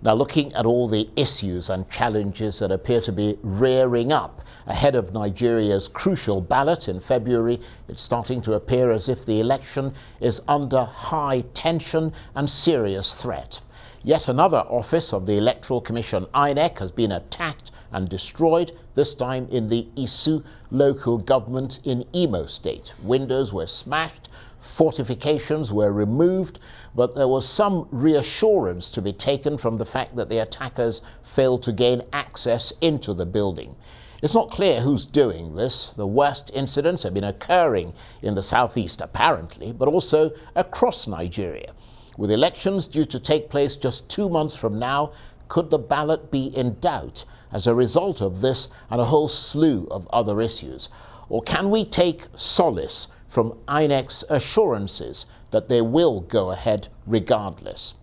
Now, looking at all the issues and challenges that appear to be rearing up ahead of Nigeria's crucial ballot in February, it's starting to appear as if the election is under high tension and serious threat. Yet another office of the Electoral Commission, INEC, has been attacked and destroyed, this time in the Isu local government in Imo State. Windows were smashed, fortifications were removed, but there was some reassurance to be taken from the fact that the attackers failed to gain access into the building. It's not clear who's doing this. The worst incidents have been occurring in the southeast, apparently, but also across Nigeria. With elections due to take place just 2 months from now, could the ballot be in doubt as a result of this and a whole slew of other issues? Or can we take solace from INEC's assurances that they will go ahead regardless?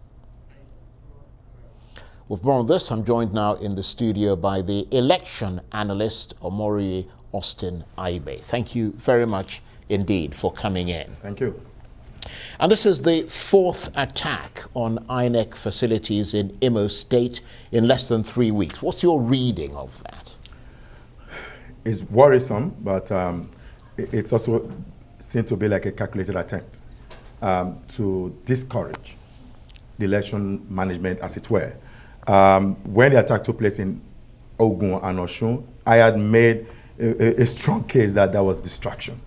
With more on this, I'm joined now in the studio by the election analyst, Omoruyi Aigbe. Thank you very much indeed for coming in. Thank you. And this is the fourth attack on INEC facilities in Imo State in less than 3 weeks. What's your reading of that? It's worrisome, but it's also seen to be like a calculated attempt to discourage the election management, as it were. When the attack took place in Ogun and Osun, I had made a strong case that there was distraction,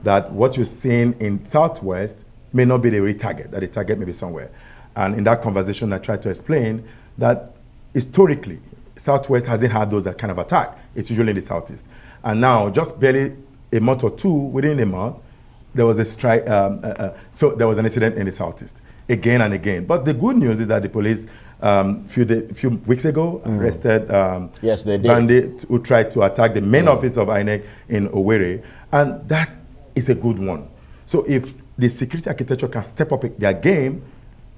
that what you're seeing in Southwest may not be the real target, that the target may be somewhere. And in that conversation, I tried to explain that historically, Southwest hasn't had those kind of attack. It's usually in the Southeast. And now, just barely a month or two, within a month, there was a strike, so there was an incident in the Southeast, again and again. But the good news is that the police, few weeks ago, arrested yes, they did. bandits who tried to attack the main office of INEC in Owerri, and that is a good one. So if the security architecture can step up their game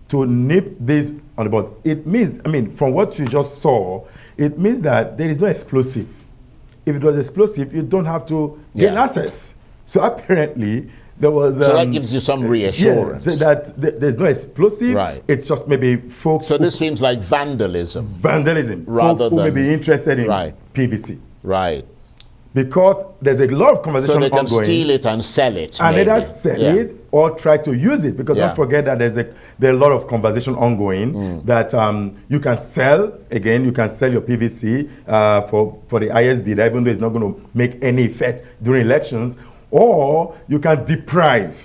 to nip this on the bud, it means, I mean, from what you just saw, it means that there is no explosive. If it was explosive, you don't have to gain access. So apparently, there was... so that gives you some reassurance. Yeah, so that there's no explosive. Right. It's just maybe folks... So this seems like vandalism. Vandalism. Rather folks who may be interested in PVC. Right. Because there's a lot of conversation ongoing. So they can steal it and sell it. And either sell it or try to use it. Because don't forget that there are a lot of conversation ongoing that you can sell, again, you can sell your PVC for the ISB, that even though it's not going to make any effect during elections, or you can deprive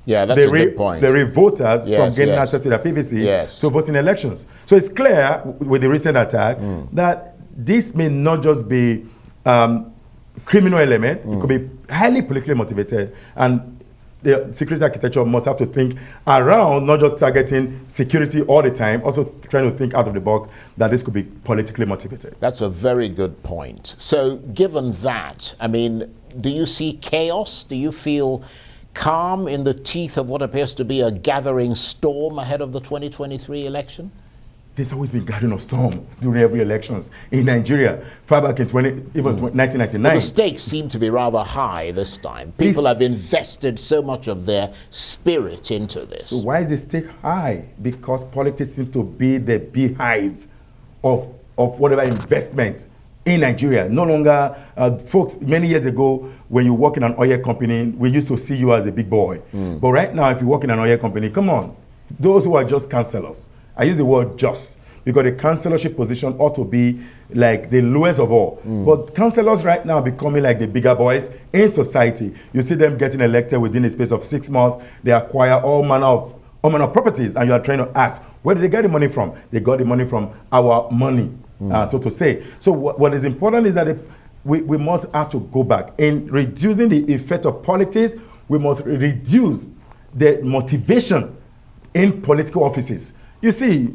that's a good point. the voters from gaining access to their PVC to vote in elections. So it's clear with the recent attack that this may not just be criminal element, it could be highly politically motivated, and the security architecture must have to think around not just targeting security all the time, also trying to think out of the box that this could be politically motivated. That's a very good point. So given that, I mean, do you see chaos? Do you feel calm in the teeth of what appears to be a gathering storm ahead of the 2023 election? There's always been gathering of storm during every elections in Nigeria, far back in 1999. But the stakes seem to be rather high this time. People have invested so much of their spirit into this. So why is the stake high? Because politics seems to be the beehive of whatever investment in Nigeria. No longer, folks, many years ago, when you work in an oil company, we used to see you as a big boy. But right now, if you work in an oil company, come on, those who are just councillors, I use the word just, because the councillorship position ought to be like the lowest of all. But councillors right now are becoming like the bigger boys in society. You see them getting elected within a space of 6 months. They acquire all manner of properties, and you are trying to ask, where did they get the money from? They got the money from our money, so to say. So what is important is that we must have to go back. In reducing the effect of politics, we must reduce the motivation in political offices. You see,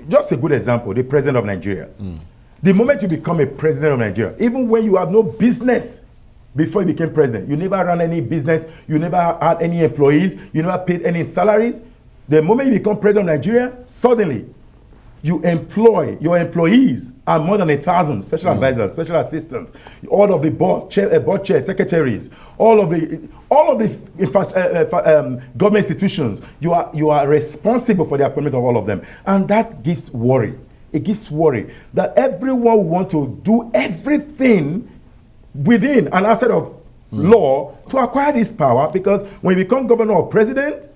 just a good example, the president of Nigeria. The moment you become a president of Nigeria, even when you have no business before you became president, you never ran any business, you never had any employees, you never paid any salaries. The moment you become president of Nigeria, suddenly You employ, your employees are more than 1,000 special advisors, special assistants, all of the board chair, secretaries, all of the government institutions. You are responsible for the appointment of all of them, and that gives worry. It gives worry that everyone will want to do everything within and outside of law to acquire this power, because when you become governor or president,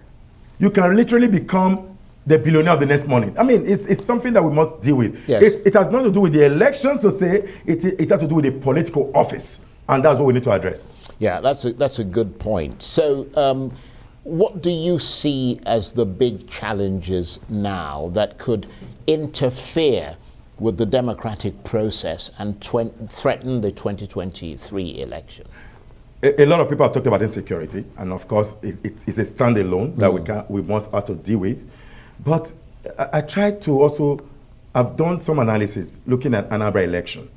you can literally become the billionaire of the next morning. I mean, it's something that we must deal with. Yes. It has nothing to do with the elections, to say it has to do with the political office, and that's what we need to address. Yeah, that's a good point. So what do you see as the big challenges now that could interfere with the democratic process and threaten the 2023 election? A lot of people have talked about insecurity, and of course it's a standalone that we must have to deal with. But I tried to also, I've done some analysis looking at Anambra election.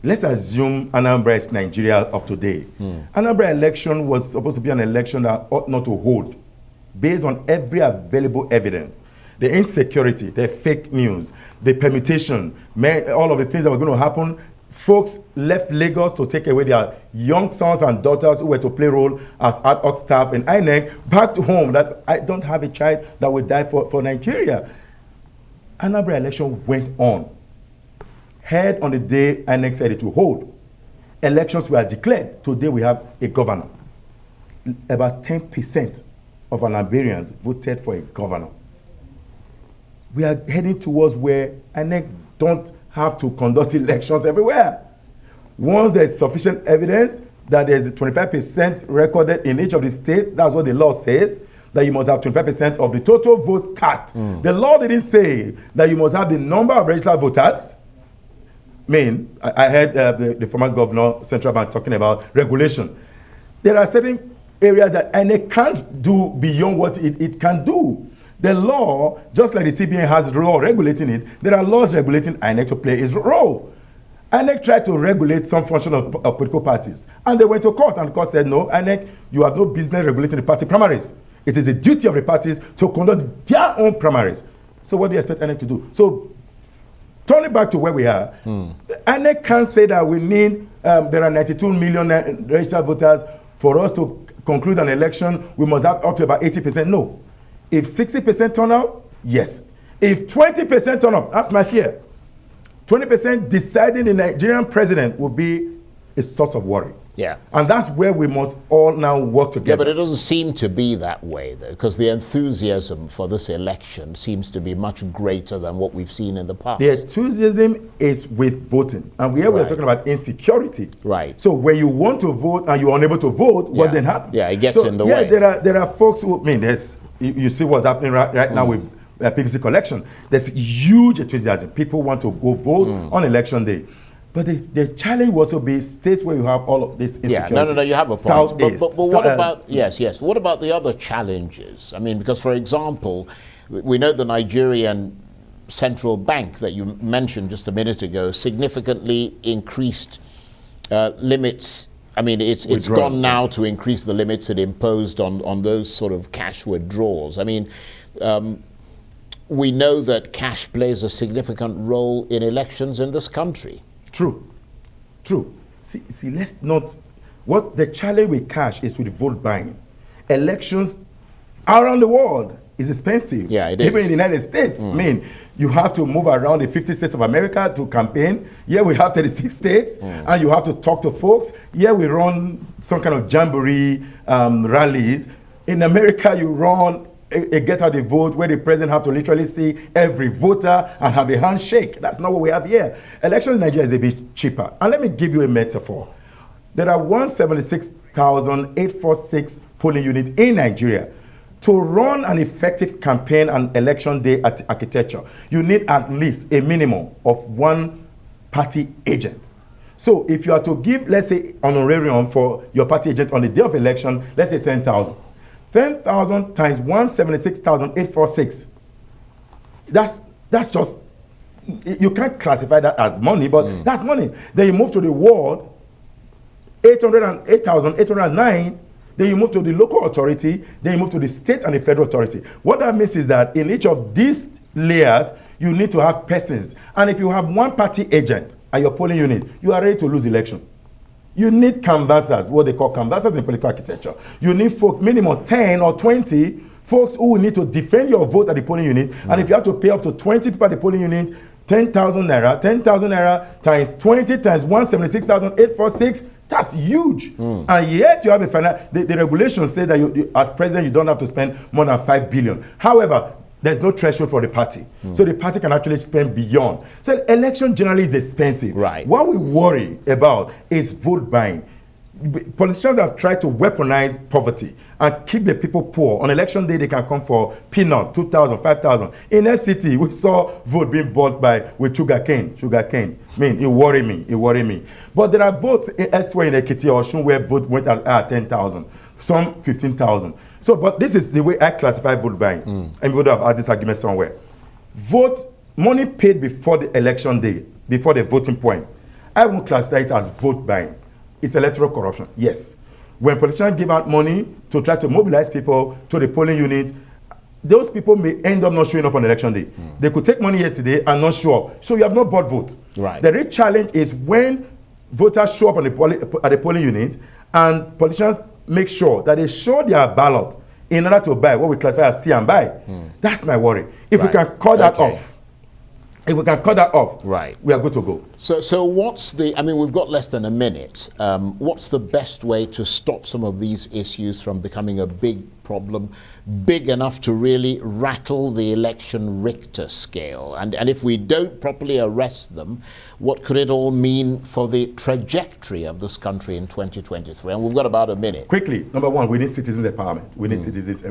Let's assume Anambra is Nigeria of today. Anambra election was supposed to be an election that ought not to hold, based on every available evidence. The insecurity, the fake news, the permutation, all of the things that were going to happen. Folks left Lagos to take away their young sons and daughters who were to play role as ad hoc staff in INEC back to home, that I don't have a child that will die for Nigeria. Anambra election went on. Heard on the day INEC said it will hold. Elections were declared. Today we have a governor. About 10% of Anambarians voted for a governor. We are heading towards where INEC don't have to conduct elections everywhere. Once there's sufficient evidence that there's a 25% recorded in each of the states, that's what the law says, that you must have 25% of the total vote cast. The law didn't say that you must have the number of registered voters. I heard the former governor, Central Bank, talking about regulation. There are certain areas that INEC can't do beyond what it can do. The law, just like the CBN has law regulating it, there are laws regulating INEC to play its role. INEC tried to regulate some function of political parties, and they went to court, and the court said, no, INEC, you have no business regulating the party primaries. It is a duty of the parties to conduct their own primaries. So what do you expect INEC to do? So turning back to where we are, INEC can't say that we need, there are 92 million registered voters. For us to conclude an election, we must have up to about 80%. No. If 60% turn out, yes. If 20% turn up, that's my fear. 20% deciding the Nigerian president will be a source of worry. Yeah. And that's where we must all now work together. Yeah, but it doesn't seem to be that way, though, because the enthusiasm for this election seems to be much greater than what we've seen in the past. The enthusiasm is with voting. And here we're talking about insecurity. Right. So when you want to vote and you're unable to vote, what then happens? Yeah, it gets in the way. There are folks who, you see what's happening right now with PVC collection. There's huge enthusiasm. People want to go vote on election day. But the challenge will also be states where you have all of this insecurity. Yeah, no, you have a point. Southeast. But what about, yes, what about the other challenges? I mean, because, for example, we know the Nigerian central bank that you mentioned just a minute ago significantly increased limits. I mean, it's gone now to increase the limits it imposed on those sort of cash withdrawals. I mean, we know that cash plays a significant role in elections in this country. True. See, let's not. What the challenge with cash is with vote buying. Elections around the world is expensive. Yeah, it is. Even in the United States. I mean, you have to move around the 50 states of America to campaign. Here we have 36 states, and you have to talk to folks. Here we run some kind of jamboree rallies. In America, you run a get out the vote where the president have to literally see every voter and have a handshake. That's not what we have here. Elections in Nigeria is a bit cheaper. And let me give you a metaphor. There are 176,846 polling units in Nigeria. To run an effective campaign and election day architecture, you need at least a minimum of one party agent. So if you are to give, let's say, honorarium for your party agent on the day of election, let's say 10,000. 10,000 times 176,846. That's just, you can't classify that as money, but that's money. Then you move to the ward, 808,809. Then you move to the local authority. Then you move to the state and the federal authority. What that means is that in each of these layers, You need to have persons. And if you have one party agent at your polling unit, you are ready to lose election. You need canvassers, what they call canvassers in political architecture. You need folk, minimum 10 or 20 folks who will need to defend your vote at the polling unit. And if you have to pay up to 20 people at the polling unit, 10,000 naira times 20 times 176,846, that's huge. And yet you have a the regulations say that you, as president, you don't have to spend more than 5 billion. However, there's no threshold for the party. So the party can actually spend beyond. So election generally is expensive. Right. What we worry about is vote buying. Politicians have tried to weaponize poverty and keep the people poor. On election day, they can come for peanut, 2,000, 5,000. In FCT, we saw vote being bought with sugar cane. I mean, it worried me. But there are votes elsewhere in Ekiti or Osun where vote went at 10,000, some 15,000. So, but this is the way I classify vote buying. And we would have had this argument somewhere. Money paid before the election day, before the voting point, I won't classify it as vote buying. It's electoral corruption, yes. When politicians give out money to try to mobilize people to the polling unit, those people may end up not showing up on election day. They could take money yesterday and not show up. So you have not bought vote. Right. The real challenge is when voters show up at the polling unit and politicians make sure that they show their ballot in order to buy what we classify as see and buy. That's my worry. If we can cut that off, right, we are good to go. So what's the, I mean, we've got less than a minute. What's the best way to stop some of these issues from becoming a big problem, big enough to really rattle the election Richter scale? And if we don't properly arrest them, what could it all mean for the trajectory of this country in 2023? And we've got about a minute. Quickly, number one, we need citizens empowerment. We need citizens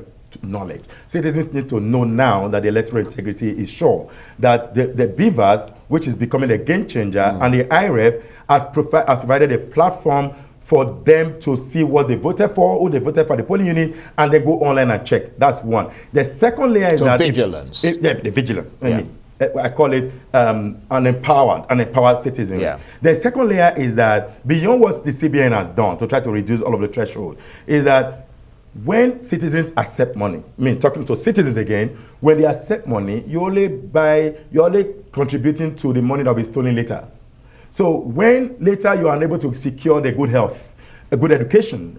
knowledge. Citizens need to know now that the electoral integrity is sure, that the Beavers, which is becoming a game changer, and the IREF has provided a platform for them to see what they voted for, who they voted for the polling unit, and then go online and check. That's one. The second layer is vigilance. The vigilance. I call it an empowered citizen. Yeah. The second layer is that beyond what the CBN has done to try to reduce all of the threshold, is that when citizens accept money, I mean, talking to citizens again, when they accept money, you're only contributing to the money that will be stolen later. So when later you are unable to secure the good health, a good education,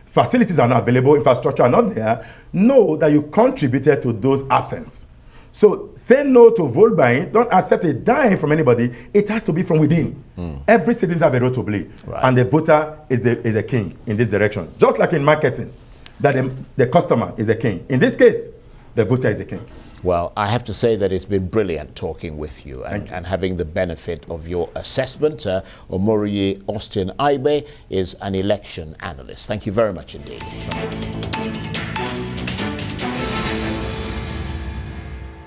facilities are not available, infrastructure are not there, know that you contributed to those absence. So say no to vote buying, don't accept a dime from anybody, it has to be from within. Every citizen has a role to play, and the voter is a king in this direction. Just like in marketing, that the customer is a king. In this case, the voter is a king. Well, I have to say that it's been brilliant talking with you and having the benefit of your assessment. Omoruyi Austin Aigbe is an election analyst. Thank you very much indeed.